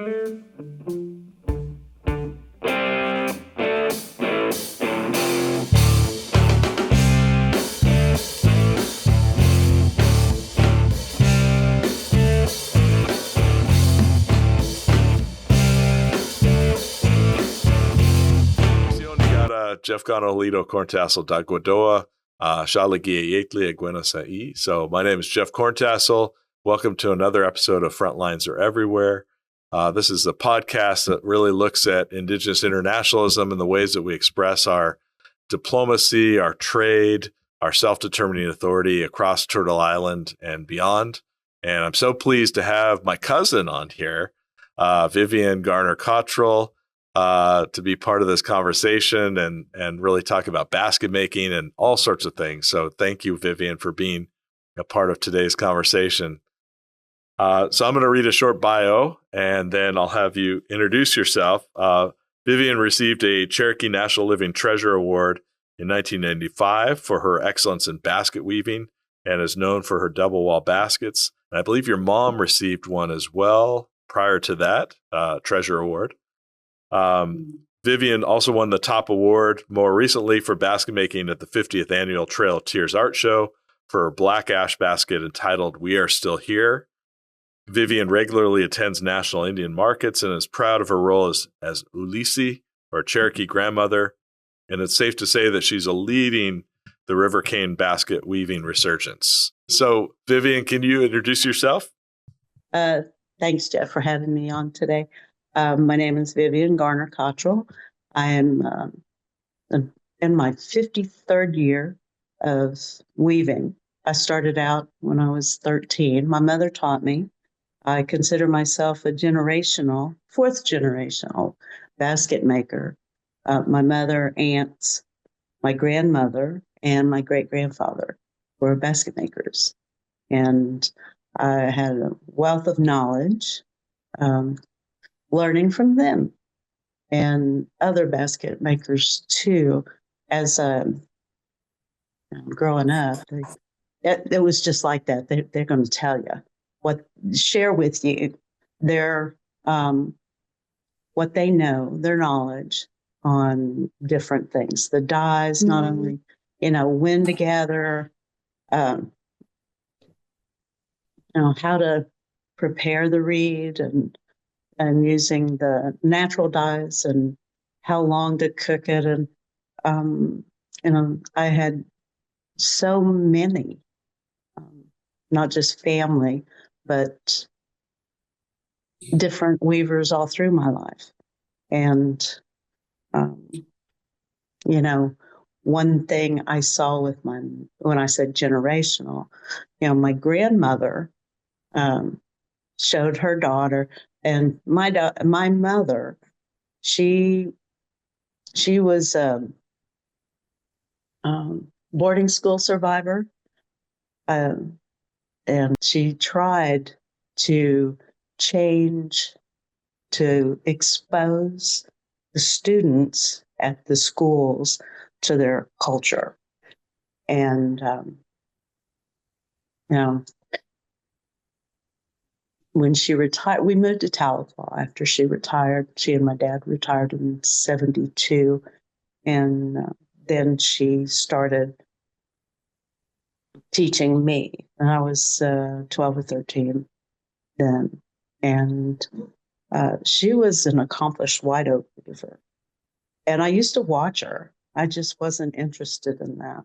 Jeff Gonolito Corntassel Dagwadoa, Shalagia Yetli Agwenasai. So my name is Jeff Corntassel. Welcome to another episode of Frontlines Are Everywhere. This is a podcast that really looks at Indigenous internationalism and the ways that we express our diplomacy, our trade, our self-determining authority across Turtle Island and beyond. And I'm so pleased to have my cousin on here, Vivian Garner Cottrell, to be part of this conversation and really talk about basket making and all sorts of things. So thank you, Vivian, for being a part of today's conversation. So I'm going to read a short bio, and then I'll have you introduce yourself. Vivian received a Cherokee National Living Treasure Award in 1995 for her excellence in basket weaving and is known for her double wall baskets. And I believe your mom received one as well prior to that treasure award. Vivian also won the top award more recently for basket making at the 50th annual Trail of Tears art show for her black ash basket entitled We Are Still Here. Vivian regularly attends national Indian markets and is proud of her role as Ulisi, or Cherokee grandmother. And it's safe to say that she's leading the Rivercane basket weaving resurgence. So Vivian, can you introduce yourself? Thanks, Jeff, for having me on today. My name is Vivian Garner Cottrell. I am in my 53rd year of weaving. I started out when I was 13. My mother taught me. I consider myself a fourth generational basket maker. My mother, aunts, my grandmother, and my great-grandfather were basket makers. And I had a wealth of knowledge, learning from them and other basket makers too. As growing up, it was just like that. They're going to tell you share with you their what they know, their knowledge on different things. The dyes, not only when to gather, how to prepare the reed and using the natural dyes and how long to cook it. And, I had so many, not just family, but different weavers all through my life. And, one thing I saw with when I said generational, my grandmother showed her daughter. And my mother, she was a boarding school survivor, and she tried to change, to expose the students at the schools to their culture. And, when she retired, we moved to Tahlequah after she retired. She and my dad retired in 1972. And then she started teaching me. And I was 12 or 13 then. And she was an accomplished white oak weaver. And I used to watch her. I just wasn't interested in that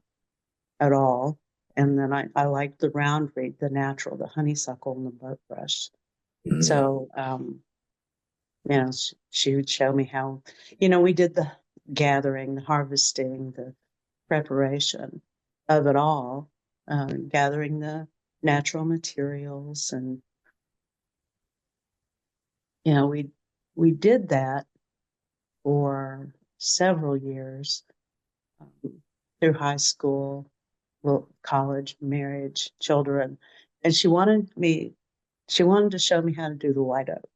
at all. And then I liked the round reed, the natural, the honeysuckle, and the boat brush. So, she would show me how, we did the gathering, the harvesting, the preparation of it all, gathering the natural materials. And, we did that for several years through high school, college, marriage, children. And she wanted to show me how to do the white oak.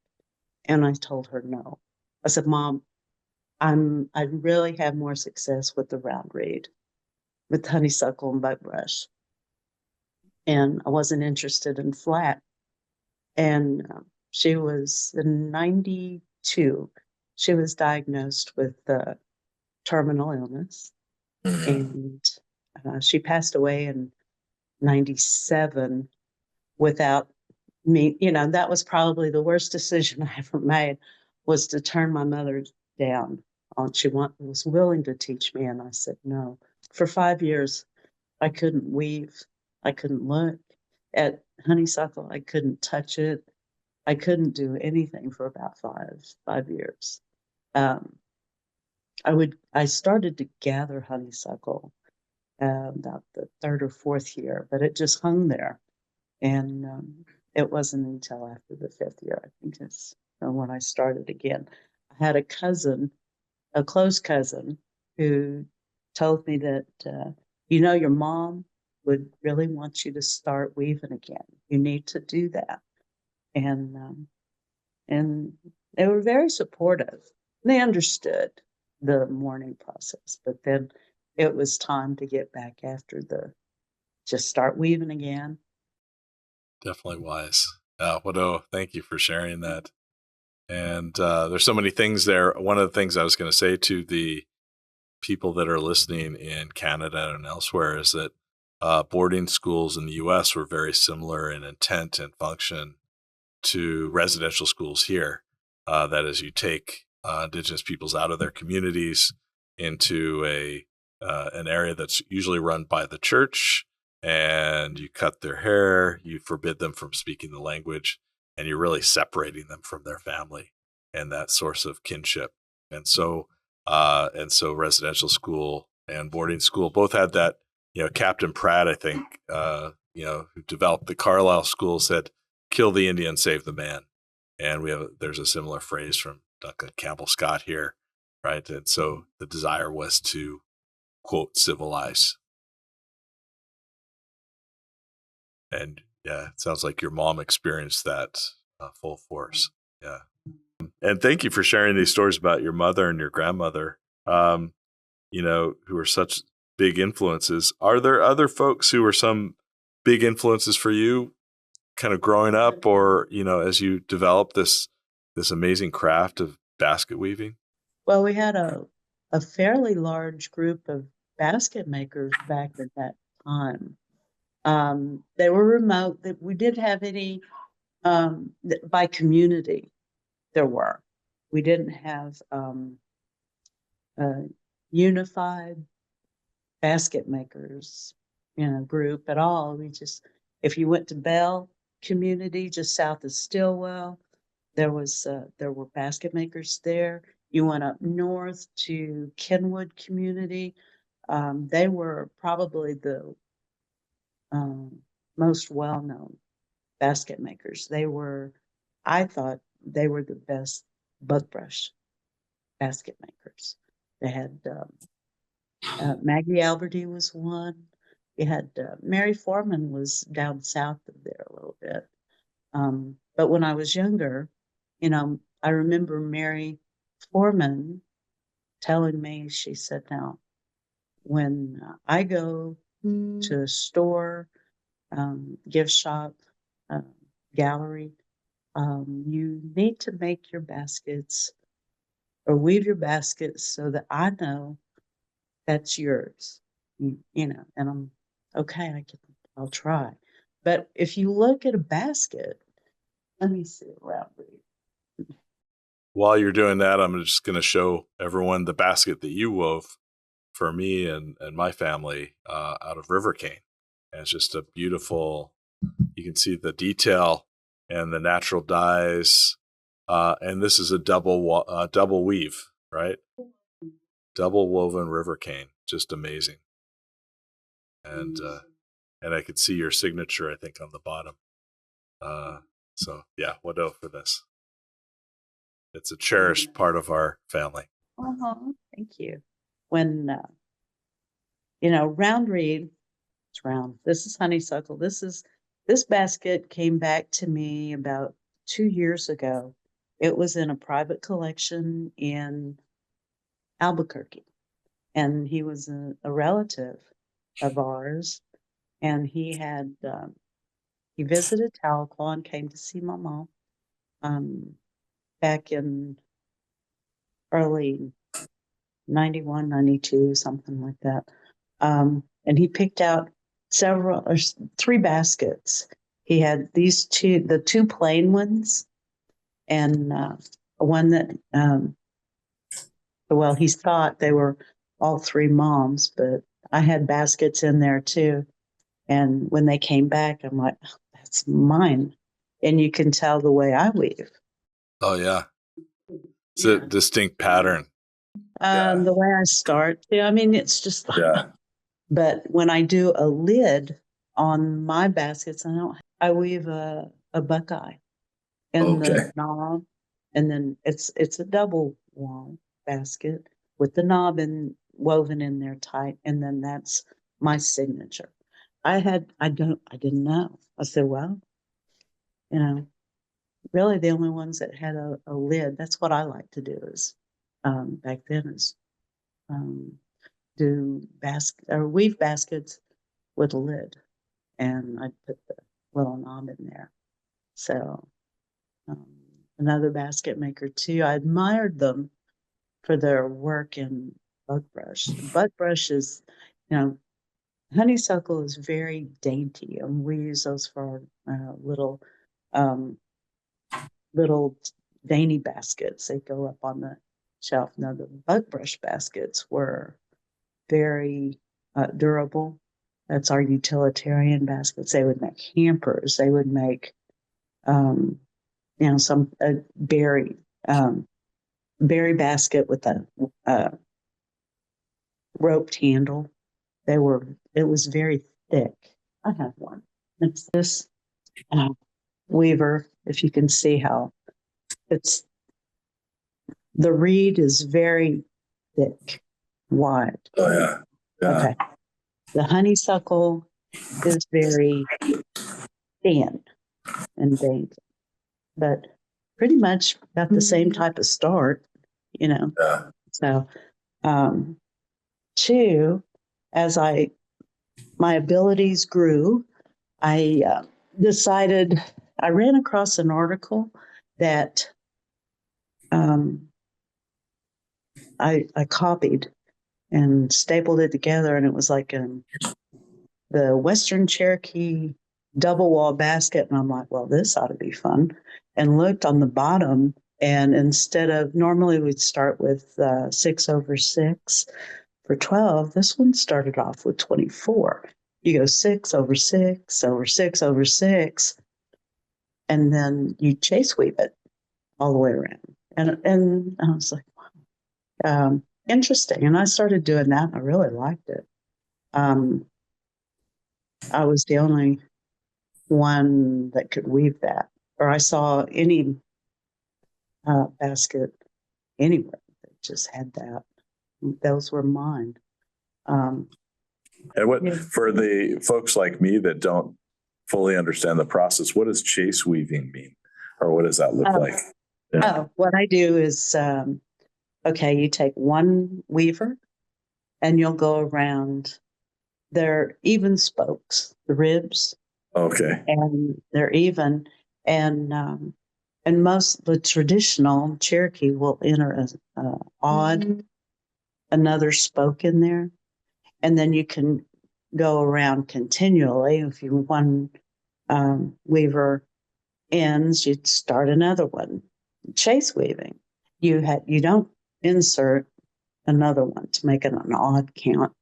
And I told her no. I said, Mom, I really have more success with the round reed, with honeysuckle and boat brush. And I wasn't interested in flat. And She was in 92. She was diagnosed with terminal illness, and she passed away in 97 without me. That was probably the worst decision I ever made, was to turn my mother down. She was willing to teach me, and I said no. For 5 years, I couldn't weave. I couldn't look at honeysuckle. I couldn't touch it. I couldn't do anything for about 5 years. Um, I started to gather honeysuckle about the third or fourth year, but it just hung there. And it wasn't until after the fifth year, I think, is when I started again. I had a close cousin, who told me that, your mom would really want you to start weaving again. You need to do that. And they were very supportive. They understood the mourning process, but then it was time to get back after just start weaving again. Definitely wise. Thank you for sharing that. And there's so many things there. One of the things I was going to say to the people that are listening in Canada and elsewhere is that boarding schools in the U.S. were very similar in intent and function to residential schools here. That is, you take Indigenous peoples out of their communities into an area that's usually run by the church, and you cut their hair, you forbid them from speaking the language, and you're really separating them from their family and that source of kinship. And so residential school and boarding school both had that. Captain Pratt, I think, who developed the Carlisle School, said, "Kill the Indian, save the man." And there's a similar phrase from Duncan Campbell Scott here, right? And so the desire was to, quote, civilize. And yeah, it sounds like your mom experienced that full force. Yeah. And thank you for sharing these stories about your mother and your grandmother, who are such big influences. Are there other folks who were some big influences for you kind of growing up, or, as you develop this amazing craft of basket weaving? Well, we had a fairly large group of basket makers back at that time. They were remote. We didn't have any by community. There were. We didn't have a unified basket makers, group at all. If you went to Bell community, just south of Stillwell, there were basket makers there. You went up north to Kenwood community. They were probably the most well-known basket makers. I thought they were the best bug brush basket makers. They had Maggie Alberty was one. You had Mary Foreman was down south of there a little bit. But when I was younger, I remember Mary Foreman telling me, she said, "Now, when I go to a store, gift shop, gallery, you need to make your baskets or weave your baskets so that I know that's yours." And I'm okay. I'll try. But if you look at a basket, let me see around me. While you're doing that, I'm just going to show everyone the basket that you wove for me and my family out of Rivercane. And it's just a beautiful, you can see the detail and the natural dyes. And this is a double weave, right? Double woven Rivercane, just amazing. And I could see your signature, I think, on the bottom. So yeah, Wado for this. It's a cherished part of our family. Thank you. When round reed, it's round. This is honeysuckle. This basket came back to me about 2 years ago. It was in a private collection in Albuquerque, and he was a relative of ours, and he visited Tahlequah and came to see my mom. back in early 91, 92, something like that. And he picked out three baskets. He had the two plain ones, and one that, well, he thought they were all three moms, but I had baskets in there too. And when they came back, I'm like, oh, that's mine. And you can tell the way I weave. Oh, yeah. It's a distinct pattern. The way I start. Yeah, I mean, it's just, Yeah. but when I do a lid on my baskets, I weave a buckeye in the knob, and then it's a double wall basket with the knob woven in there tight, and then that's my signature. I didn't know. I said, well, really the only ones that had a lid. That's what I like to do is back then is do weave baskets with a lid, and I put the little knob in there. So another basket maker too. I admired them for their work in bug brush. Bug brush is, honeysuckle is very dainty, and we use those for little um, little dainty baskets. They go up on the shelf. Now the bug brush baskets were very durable. That's our utilitarian baskets. They would make hampers. They would make, some berry basket with a roped handle. It was very thick. I have one. It's this weaver. If you can see how the reed is very thick, wide. Oh, yeah. Okay. The honeysuckle is very thin and dainty, but pretty much got the same type of start, Yeah. So, two, as my abilities grew, I decided, I ran across an article that I copied and stapled it together, and it was like the Western Cherokee double wall basket. And I'm like, well, this ought to be fun. And looked on the bottom, and instead of, normally we'd start with 6/6 for 12, this one started off with 24. You go 6/6/6/6, and then you chase weave it all the way around. And I was like, wow, interesting. And I started doing that, and I really liked it. I was the only one that could weave that, or I saw any basket anywhere that just had that. Those were mine. And for the folks like me that don't fully understand the process, what does chase weaving mean, or what does that look like? What I do is, you take one weaver, and you'll go around. They're even spokes, the ribs. Okay. And they're even, and most the traditional Cherokee will enter another spoke in there, and then you can go around continually. If you one weaver ends, you'd start another one. Chase weaving, you don't insert another one to make it an odd count.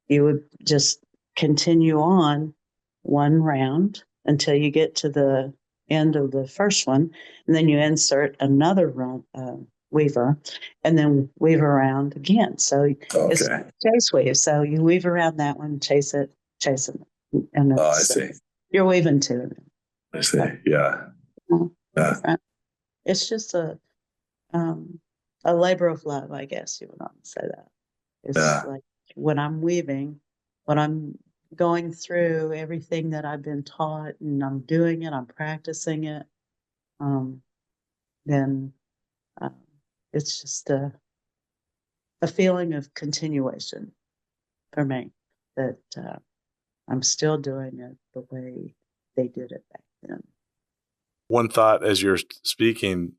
You would just continue on one round until you get to the end of the first one, and then you insert another weaver, and then weave around again. So it's chase weave. So you weave around that one, chase it, and I see. You're weaving two. I see. Yeah. It's just a labor of love, I guess you would not say that. It's like when I'm weaving, when I'm going through everything that I've been taught, and I'm doing it, I'm practicing it, then it's just a feeling of continuation for me, that I'm still doing it the way they did it back then. one thought as you're speaking,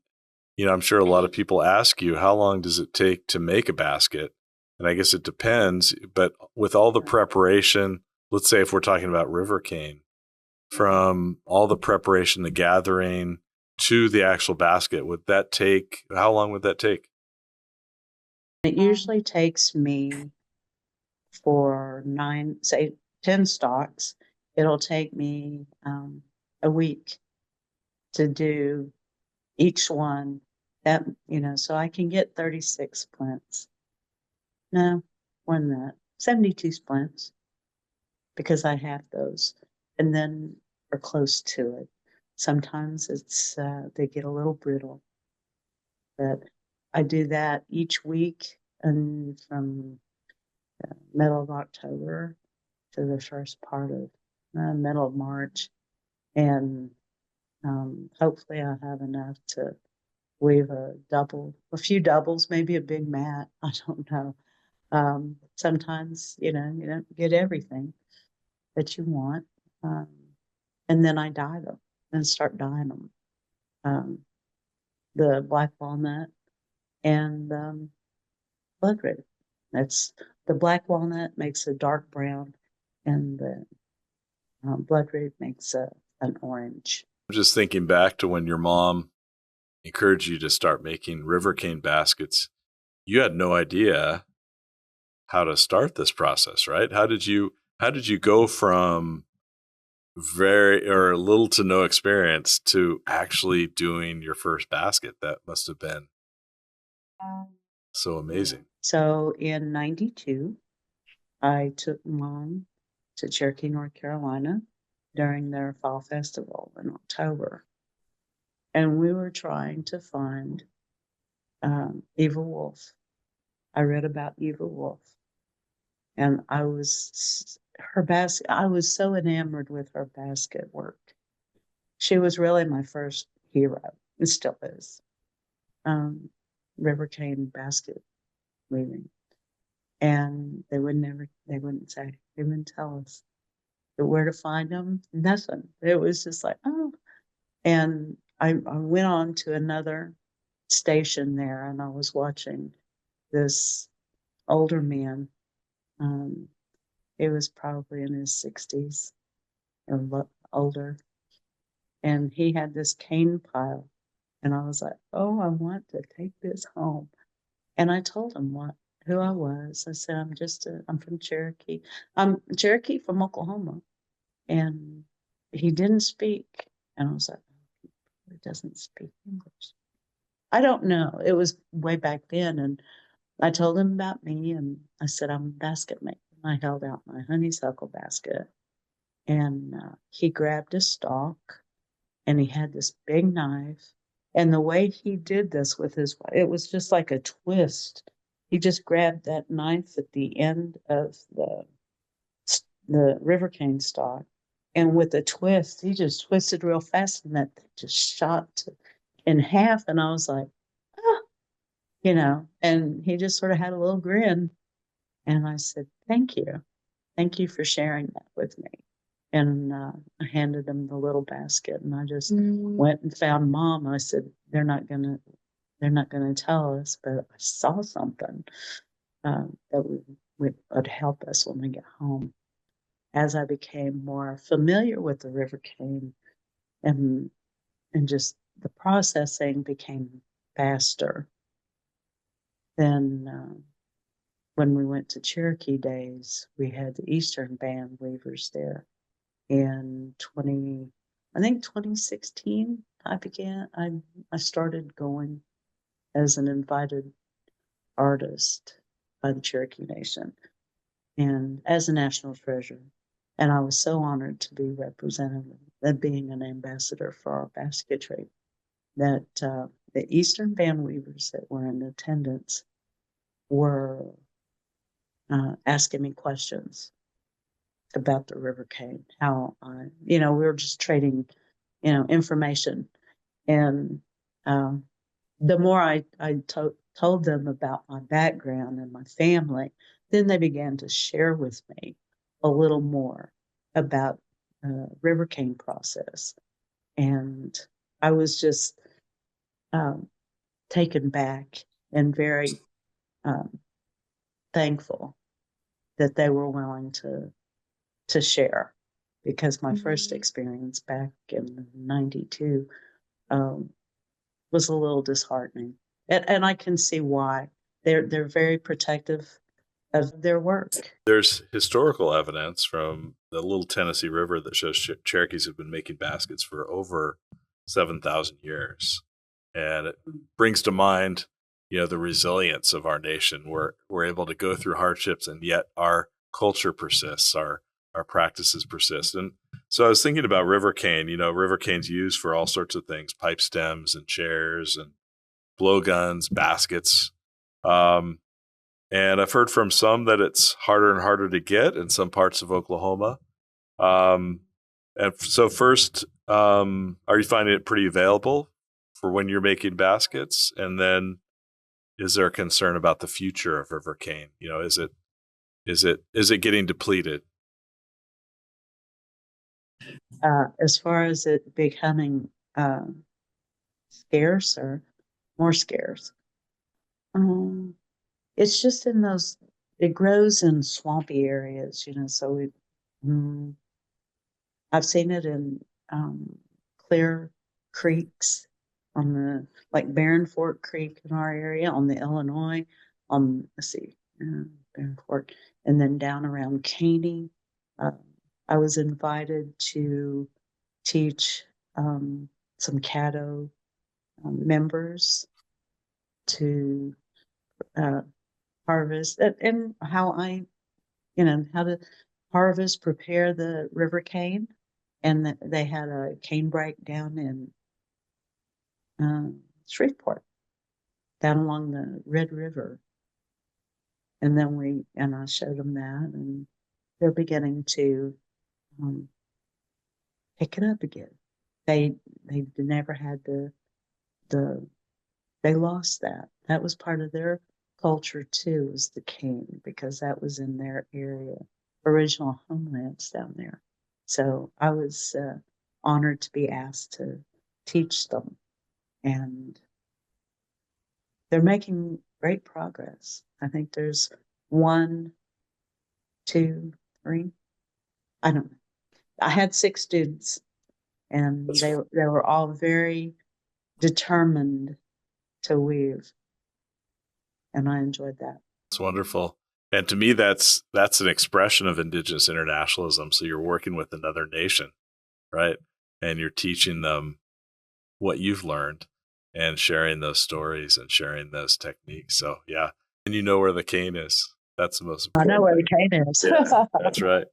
I'm sure a lot of people ask you, how long does it take to make a basket? And I guess it depends, but with all the preparation, let's say if we're talking about Rivercane, from all the preparation, the gathering to the actual basket, how long would that take? It usually takes me for 10 stocks. It'll take me a week to do each one so I can get 36 splints. No, more than that, 72 splints, because I have those, and then we're close to it. Sometimes they get a little brittle, but I do that each week, and from the middle of October to the first part of middle of March, and hopefully I have enough to weave a few doubles, maybe a big mat. I don't know. Sometimes, you don't get everything that you want. And then I dye them and start dyeing them. The black walnut and blood red. The black walnut makes a dark brown, and the blood red makes an orange. I'm just thinking back to when your mom encouraged you to start making Rivercane baskets. You had no idea how to start this process, right? How did you go from little to no experience to actually doing your first basket? That must have been so amazing. So in 92, I took Mom to Cherokee, North Carolina during their fall festival in October. And we were trying to find Eva Wolf. I read about Eva Wolf. And I was so enamored with her basket work. She was really my first hero. It still is. Rivercane basket weaving. And they wouldn't tell us where to find them. Nothing. It was just like, oh. And I went on to another station there, and I was watching this older man. He was probably in his 60s or older. And he had this cane pile. And I was like, oh, I want to take this home. And I told him who I was. I said, I'm from Cherokee. I'm Cherokee from Oklahoma. And he didn't speak. And I was like, oh, he doesn't speak English. I don't know. It was way back then. And I told him about me, and I said, I'm a basket maker. And I held out my honeysuckle basket. And he grabbed a stalk, and he had this big knife. And the way he did this it was just like a twist. He just grabbed that knife at the end of the Rivercane stalk, and with a twist, he just twisted real fast, and that just shot in half. And I was like, ah, and he just sort of had a little grin. And I said, thank you for sharing that with me. And I handed him the little basket, and I just went and found Mom. I said, they're not gonna tell us, but I saw something that would help us when we get home. As I became more familiar with the Rivercane, and just the processing became faster. Then when we went to Cherokee Days, we had the Eastern Band weavers there. In 2016, I started going as an invited artist by the Cherokee Nation and as a national treasure. And I was so honored to be represented and being an ambassador for our basketry, that the Eastern Band weavers that were in attendance were asking me questions about the Rivercane, we were just trading, information. And the more I told them about my background and my family, then they began to share with me a little more about Rivercane process. And I was just taken back and very thankful that they were willing to share, because my first experience back in '92 was a little disheartening, and I can see why. They're very protective of their work. There's historical evidence from the Little Tennessee River that shows Cherokees have been making baskets for over 7,000 years. And it brings to mind, the resilience of our nation. We're able to go through hardships, and yet our culture persists, our practices persist. And so I was thinking about Rivercane. Rivercane's used for all sorts of things, pipe stems and chairs and blowguns, baskets. And I've heard from some that it's harder and harder to get in some parts of Oklahoma. And so first, are you finding it pretty available for when you're making baskets? And then is there a concern about the future of Rivercane? Is it getting depleted? As far as it becoming scarce or more scarce, it's just in it grows in swampy areas, so I've seen it in clear creeks like Barren Fork Creek in our area on the Illinois, Barren Fork, and then down around Caney. I was invited to teach some Caddo members to harvest and how to harvest, prepare the river cane. And they had a cane break down in Shreveport, down along the Red River. And then I showed them that, and they're beginning to pick it up again. They never had they lost that. That was part of their culture too, was the cane, because that was in their area, original homelands down there. So I was honored to be asked to teach them, and they're making great progress. I think there's 1, 2, 3. I don't know. I had 6 students, and they were all very determined to weave, and I enjoyed that. It's wonderful. And to me, that's an expression of Indigenous internationalism. So you're working with another nation, right? And you're teaching them what you've learned and sharing those stories and sharing those techniques. So yeah. And you know where the cane is. That's the most important. I know where the cane is. Yeah, that's right.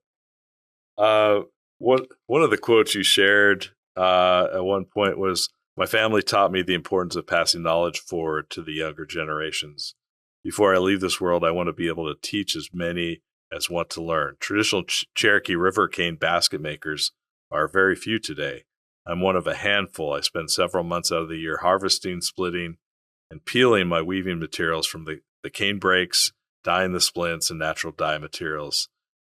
One of the quotes you shared at one point was, "My family taught me the importance of passing knowledge forward to the younger generations. Before I leave this world, I want to be able to teach as many as want to learn. Traditional Cherokee Rivercane basket makers are very few today. I'm one of a handful. I spend several months out of the year harvesting, splitting, and peeling my weaving materials from the cane breaks, dyeing the splints, and natural dye materials.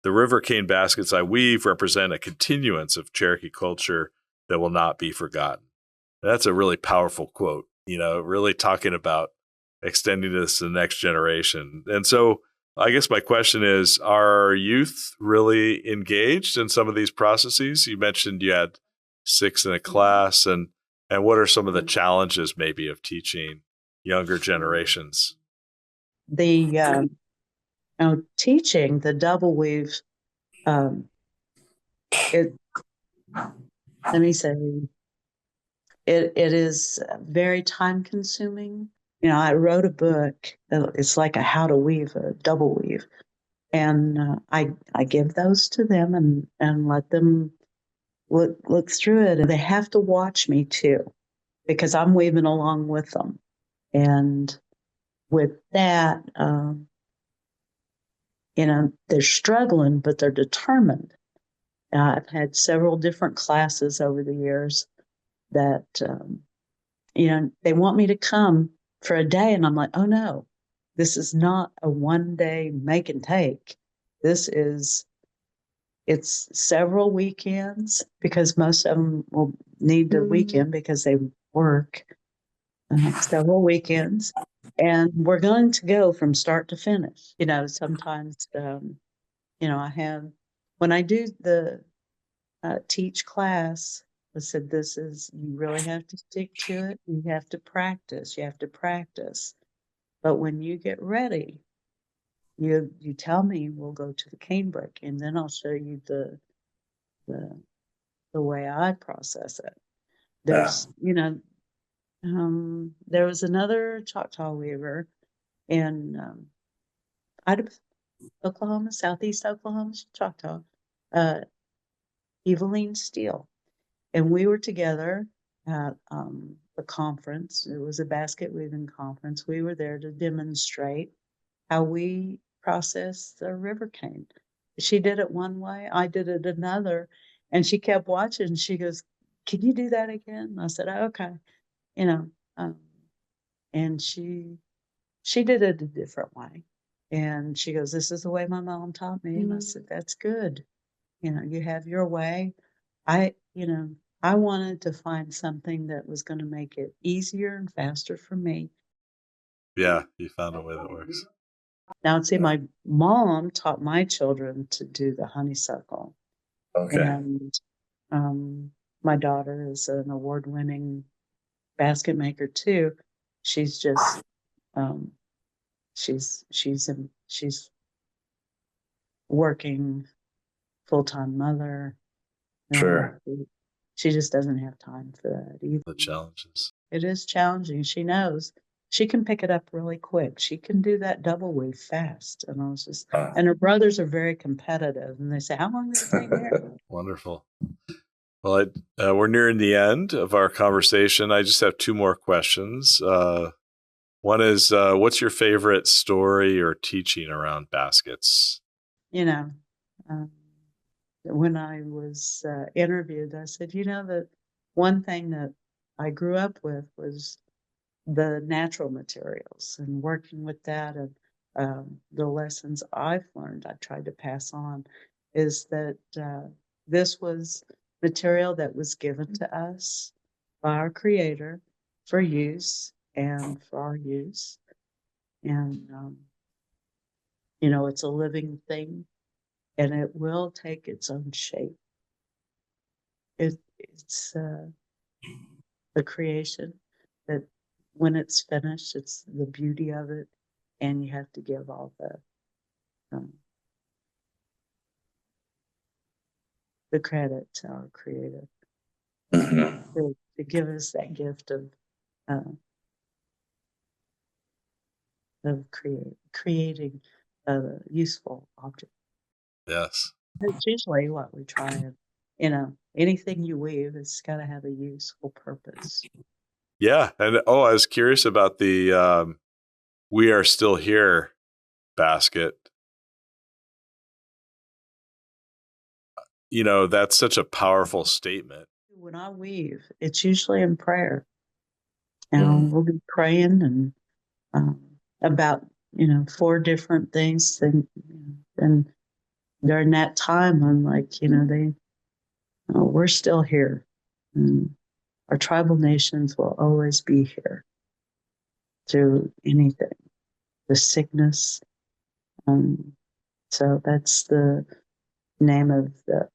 The Rivercane baskets I weave represent a continuance of Cherokee culture that will not be forgotten." That's a really powerful quote, really talking about extending this to the next generation. And so I guess my question is, are youth really engaged in some of these processes? You mentioned you had 6 in a class, and what are some of the challenges maybe of teaching younger generations? The teaching the double weave, let me say, it is very time consuming. I wrote a book. It's like a how to weave a double weave, and I give those to them and let them look through it. And they have to watch me too, because I'm weaving along with them. And with that, they're struggling, but they're determined. I've had several different classes over the years that, they want me to come for a day, and I'm like, oh no, this is not a one-day make and take. It's several weekends, because most of them need the weekend because they work several weekends. And we're going to go from start to finish. Sometimes, I have, when I do the teach class, I said, you really have to stick to it. You have to practice. You have to practice. But when you get ready, you tell me, we'll go to the cane break, and then I'll show you the way I process it. There's, there was another Choctaw weaver in out of Oklahoma, southeast Oklahoma, Choctaw, Eveline Steele. And we were together at a conference. It was a basket weaving conference. We were there to demonstrate how we process the Rivercane. She did it one way, I did it another, and she kept watching. She goes, "Can you do that again?" I said, "Okay." And she did it a different way. And she goes, "This is the way my mom taught me." And I said, "That's good. You have your way." I wanted to find something that was going to make it easier and faster for me. Yeah, you found a way that works. Now, see, my mom taught my children to do the honeysuckle. Okay. And my daughter is an award-winning basket maker too. She's just she's working full-time mother. Sure. She just doesn't have time for that either. The challenges. It is challenging. She knows she can pick it up really quick. She can do that double weave fast. And I was just, and her brothers are very competitive, and they say, "How long does it take there?" Wonderful. Well, we're nearing the end of our conversation. I just have two more questions. One is, what's your favorite story or teaching around baskets? When I was interviewed, I said, the one thing that I grew up with was the natural materials, and working with that, and the lessons I've learned, I tried to pass on, is that this was material that was given to us by our Creator for use and for our use. And, it's a living thing, and it will take its own shape. It's a creation that when it's finished, it's the beauty of it, and you have to give all the credit to our Creator to give us that gift of creating a useful object. Yes. It's usually what we try. And, anything you weave, it's got to have a useful purpose. Yeah. And I was curious about the "We Are Still Here" basket. That's such a powerful statement. When I weave, it's usually in prayer. And we'll be praying and about 4 different things. And during that time, I'm like, we're still here. And our tribal nations will always be here through anything, the sickness. So that's the name of the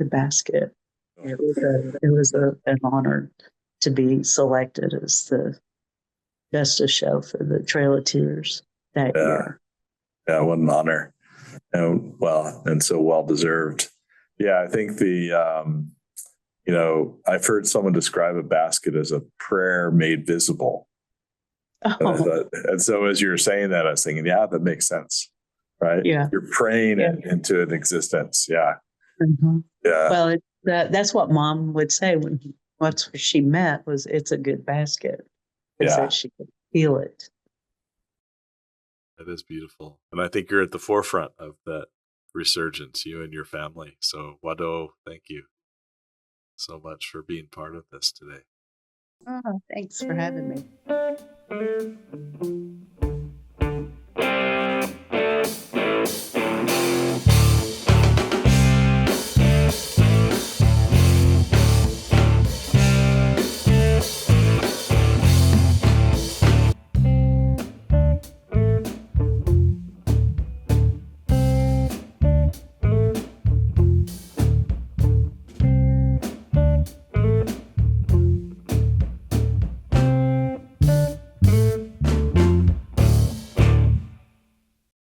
basket. It was an honor to be selected as the best of show for the Trail of Tears that year. Yeah, what an honor. And so well deserved. Yeah, I think I've heard someone describe a basket as a prayer made visible. And so as you were saying that, I was thinking, yeah, that makes sense, right? Yeah. You're praying it into an existence. Yeah. Mm-hmm. Yeah. Well, that's what Mom would say when once she met was, "It's a good basket." Is that she could feel it. That is beautiful. And I think you're at the forefront of that resurgence, you and your family. So Wado, thank you so much for being part of this today. Oh, thanks for having me.